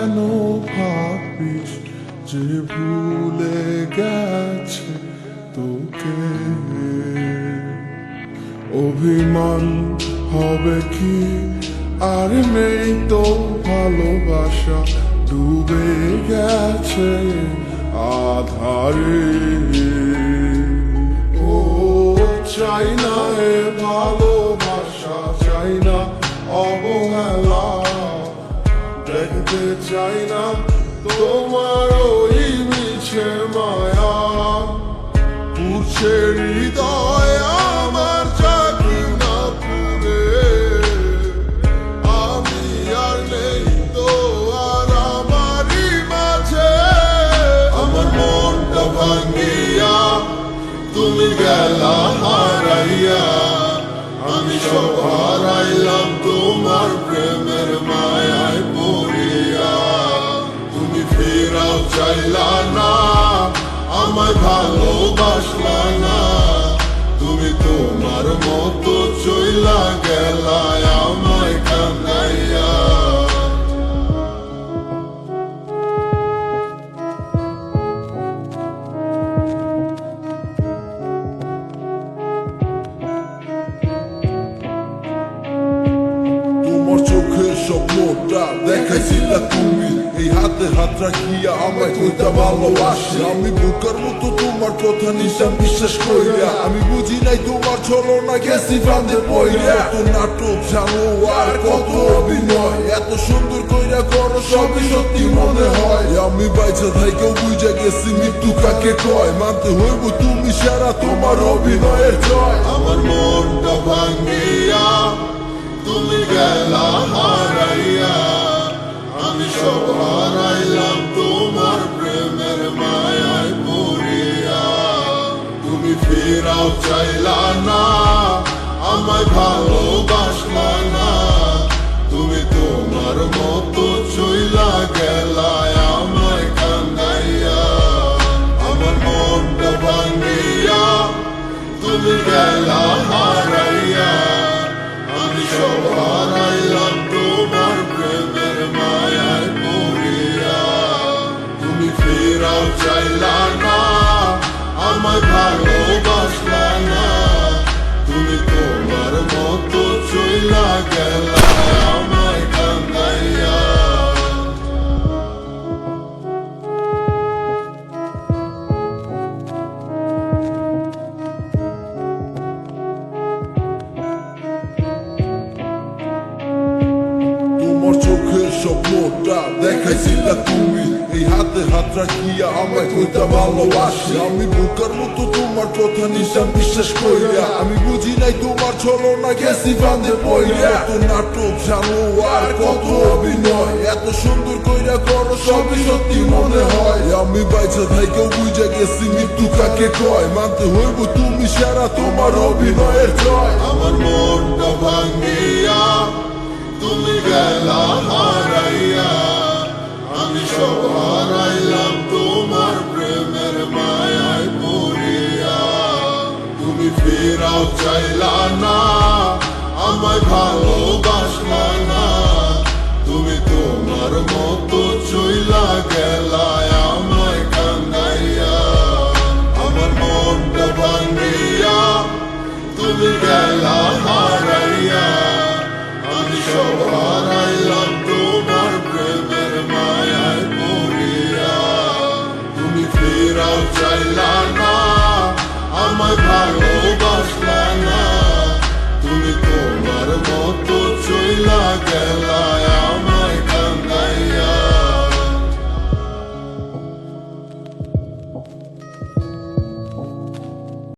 কেন ভাবিস যে ভুলে গেছে তোকে? অভিমান হবে কি, আর নেই তো ভালোবাসা, ডুবে গেছে আধারে। ও চাই না এ ভালোবাসা, চাই না অবহেলা, দেখতে চাই না তোমার ওই মিছে মায়া। পুরছে হৃদয় আমার চাকরি না পুরে, আমি আর নেই তো আর আমারই মাঝে। আমার মনটা ভাঙ্গিয়া তুমি গেলা হারাইয়া, আমি সব হারাইলাম তোমার প্রেমের মায়ায় পড়িয়া। তুমি ফেরাও চাইলা না, আমায় ভালোবাসলা না, তুমি তোমার মতো চইলা গেলা আমায় কান্দাইয়া। তোমার চোখের স্বপ্নটা দেখাইছিলা তুমি, এই হাতে হাত রাখিয়া আমায় কইতা ভালোবাসি। আমি বোকার মতো তোমার কথা নিশান বিশ্বাস কইরা, আমি বুঝি নাই তোমার ছলনা গেছি ফাঁদে পইরা। কত নাটক জানো আর কত অভিনয়, এত সুন্দর কইরা করো সবই সত্যি মনে হয়। আমি বাইচা থাইকেও বুঝা গেছি মৃত্যু কাকে কয়, মানতে হইব তুমি সারা তোমার অভিনয়ের জয়। আমার মনটা ভাঙ্গিয়া তুমি গেলা হারাইয়া, আমি সব হারাইলাম তোমার প্রেমের মায়ায় পড়িয়া। তুমি ফেরাও চাইলা না, আমায় ভালোবাসলা না, তুমি তোমার মতো চইলা গেলা আমায় কান্দাইয়া। আমার মনটা ভাঙ্গিয়া তুমি গেলা হারাইয়া, আমি সব হারাইলাম তোমার প্রেমের মায়ায় পড়িয়া। তুমি ফেরাও চাইলা না, আমায় ভালোবাসলা না, তুমি তোমার মতো চইলা গেলা আমায় কান্দাইয়া। তোমার চোখের স্বপ্নটা দেখাইছিলা তুমি, এই হাতে হাত রাখিয়া আমায় কইতা ভালোবাসি। আমি বোকার মতো তোমার কথা নিশান বিশ্বাস কইরা, আমি বুঝি নাই তোমার ছলনা গেছি ফাঁদে পইরা। কত নাটক জানো আর কত অভিনয়, এত সুন্দর কইরা করো সবই সত্যি মনে হয়। আমি বাইচা থাইকেও বুঝা গেছি মৃত্যু কাকে কয়, মানতে হইব তুমি সারা তোমার অভিনয়ের জয়। আমার মনটা ভাঙ্গিয়া তুমি গেলা হারাইয়া,